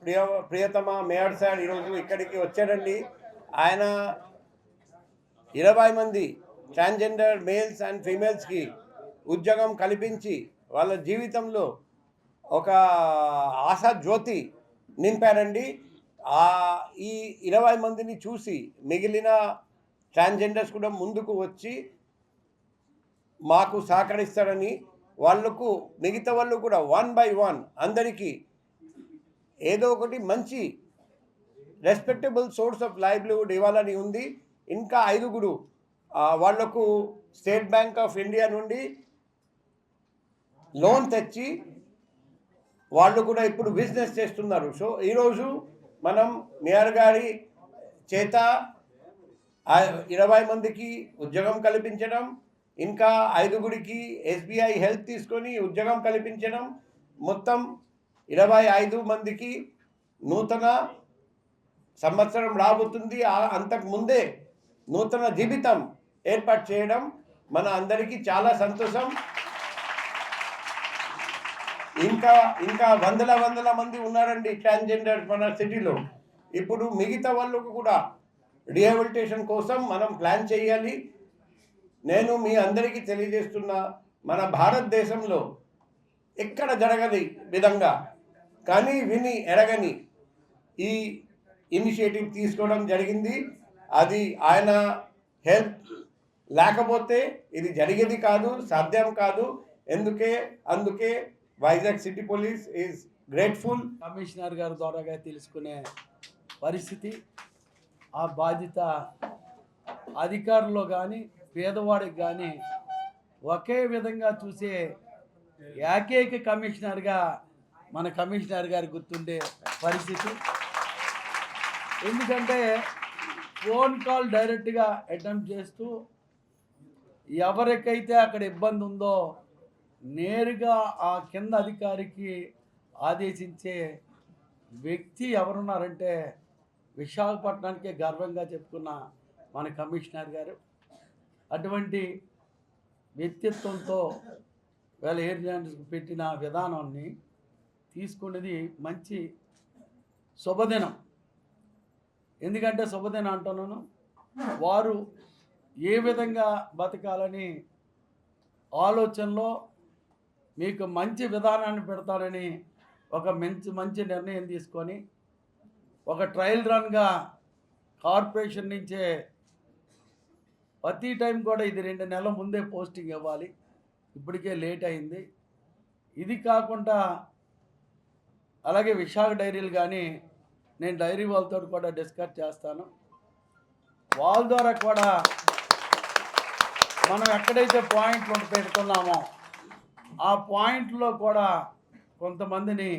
ప్రియతమ mayor sir ఈరోజు ఇక్కడికి వచ్చారండి. ఆయన 20 మంది ట్రాన్స్జెండర్ మేల్స్ అండ్ ఫీమేల్స్కి ఉద్యోగం కల్పించి వాళ్ళ జీవితంలో ఒక ఆశా జ్యోతి నింపారండి. ఈ 20 మందిని చూసి మిగిలిన ట్రాన్స్జెండర్స్ కూడా ముందుకు వచ్చి మాకు సహకరిస్తారని, వాళ్ళకు మిగతా వాళ్ళు కూడా 1 by 1 అందరికీ ఏదో ఒకటి మంచి రెస్పెక్టబుల్ సోర్స్ ఆఫ్ లైవ్లీహుడ్ ఇవ్వాలని ఉంది. ఇంకా 5 వాళ్లకు స్టేట్ బ్యాంక్ ఆఫ్ ఇండియా నుండి లోన్ తెచ్చి వాళ్ళు కూడా ఇప్పుడు బిజినెస్ చేస్తున్నారు. సో ఈరోజు మనం మేయర్ గారి చేత 20 మందికి ఉద్యోగం కల్పించడం, ఇంకా 5 SBI హెల్ప్ తీసుకొని ఉద్యోగం కల్పించడం, మొత్తం 25 మందికి నూతన సంవత్సరం రాబోతుంది. అంతకు ముందే నూతన జీవితం ఏర్పాటు చేయడం మన అందరికీ చాలా సంతోషం. ఇంకా వందల మంది ఉన్నారండి ట్రాన్స్జెండర్ మన సిటీలో. ఇప్పుడు మిగతా వాళ్ళకు కూడా రీహాబిలిటేషన్ కోసం మనం ప్లాన్ చేయాలి. నేను మీ అందరికీ తెలియజేస్తున్నా, మన భారతదేశంలో ఎక్కడ జరగని విధంగా కానీ విని ఎరగని ఈ ఇనిషియేటివ్ తీసుకోవడం జరిగింది. అది ఆయన హెల్ప్ లేకపోతే ఇది జరిగేది కాదు, సాధ్యం కాదు. అందుకే Vizag city police is grateful. Commissioner గారి ద్వారాగా తెలుసుకునే పరిస్థితి, ఆ బాధ్యత అధికారుల్లో కానీ పేదవాడికి కానీ ఒకే విధంగా చూసే ఏకైక కమిషనర్గా మన కమిషనర్ గారు గుర్తుండే పరిస్థితి. ఎందుకంటే ఫోన్ కాల్ డైరెక్ట్గా అటెంప్ట్ చేస్తూ ఎవరికైతే అక్కడ ఇబ్బంది ఉందో నేరుగా ఆ కింద అధికారికి ఆదేశించే వ్యక్తి ఎవరున్నారంటే విశాఖపట్నానికే గర్వంగా చెప్పుకున్న మన కమిషనర్ గారు. అటువంటి వ్యక్తిత్వంతో వీళ్ళ ఏరియాకి పెట్టిన విధానాన్ని తీసుకునేది మంచి శుభదినం. ఎందుకంటే శుభదినం అంటున్నాను, వారు ఏ విధంగా బతకాలని ఆలోచనలో మీకు మంచి విధానాన్ని పెడతారని ఒక మంచి నిర్ణయం తీసుకొని ఒక ట్రయల్ రన్గా కార్పొరేషన్ నుంచే ప్రతి టైం కూడా ఇది 2 నెలల ముందే పోస్టింగ్ ఇవ్వాలి, ఇప్పటికే లేట్ అయింది. ఇది కాకుండా అలాగే విశాఖ డైరీలు కానీ నేను డైరీ వాళ్ళతో కూడా డిస్కస్ చేస్తాను. వాళ్ళ ద్వారా కూడా మనం ఎక్కడైతే పాయింట్లు పెడుతున్నామో ఆ పాయింట్లో కూడా కొంతమందిని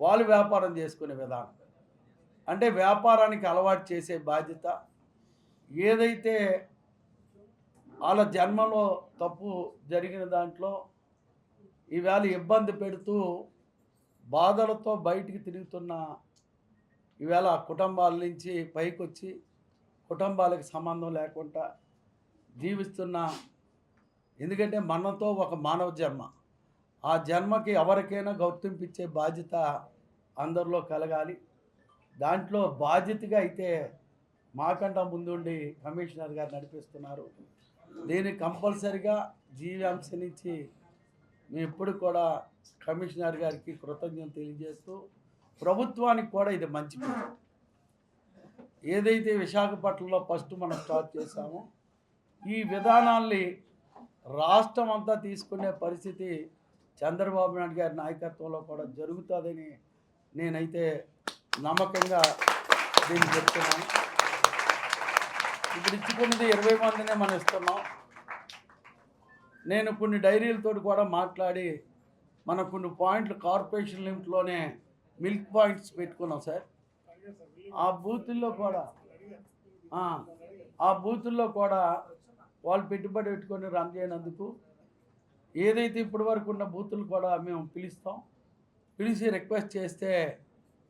వాళ్ళు వ్యాపారం చేసుకునే విధానం, అంటే వ్యాపారానికి అలవాటు చేసే బాధ్యత, ఏదైతే వాళ్ళ జన్మలో తప్పు జరిగిన దాంట్లో ఈవేళ ఇబ్బంది పెడుతూ బాధలతో బయటికి తిరుగుతున్న ఈవేళ కుటుంబాల నుంచి పైకి వచ్చి కుటుంబాలకు సంబంధం లేకుండా జీవిస్తున్న, ఎందుకంటే మనతో ఒక మానవ జన్మ, ఆ జన్మకి ఎవరికైనా గుర్తింపిచ్చే బాధ్యత అందరిలో కలగాలి. దాంట్లో బాధ్యతగా అయితే మాకంటా ముందుండి కమిషనర్ గారు నడిపిస్తున్నారు. దీన్ని కంపల్సరిగా జీవాంశ నుంచి మేము ఎప్పుడు కూడా కమిషనర్ గారికి కృతజ్ఞతలు తెలియజేస్తూ, ప్రభుత్వానికి కూడా ఇది మంచి పేరు. ఏదైతే విశాఖపట్నంలో ఫస్ట్ మనం స్టార్ట్ చేశామో ఈ విధానాల్ని రాష్ట్రం అంతా తీసుకునే పరిస్థితి చంద్రబాబు నాయుడు గారి నాయకత్వంలో కూడా జరుగుతుందని నేనైతే నమ్మకంగా దీన్ని చెప్తున్నాను. ఇప్పుడు ఇచ్చుకున్నది 20 మందినే మనం ఇస్తున్నాం. నేను కొన్ని డైరీలతో కూడా మాట్లాడి మనం కొన్ని పాయింట్లు కార్పొరేషన్ లిమిట్లోనే మిల్క్ పాయింట్స్ పెట్టుకున్నాం సార్. ఆ బూతుల్లో కూడా వాళ్ళు పెట్టుబడి పెట్టుకొని రన్ చేయనందుకు ఏదైతే ఇప్పటి వరకు ఉన్న బూతులు కూడా మేము పిలిచి రిక్వెస్ట్ చేస్తే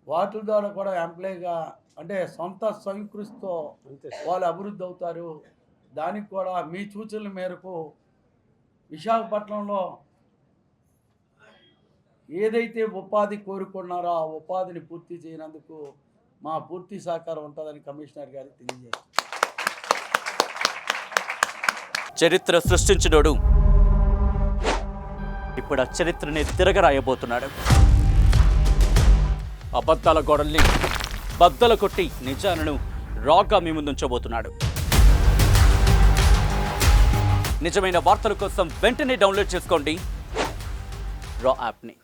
వాటి ద్వారా కూడా ఎంప్లాయ్గా అంటే సొంత స్వయంకృషితో వాళ్ళు అభివృద్ధి అవుతారు. దానికి కూడా మీ సూచనల మేరకు విశాఖపట్నంలో ఏదైతే ఉపాధి కోరుకున్నారో ఆ ఉపాధిని పూర్తి చేయనందుకు మా పూర్తి సహకారం ఉంటుందని కమిషనర్ గారికి తెలియజేస్తారు. చరిత్ర సృష్టించినోడు ఇప్పుడు ఆ చరిత్రని తిరగరాయబోతున్నాడు. అబద్ధాల గోడల్ని బద్దలు కొట్టి నిజాలను రాగా మీ ముందుంచబోతున్నాడు. నిజమైన వార్తల కోసం వెంటనే డౌన్లోడ్ చేసుకోండి రా యాప్ని.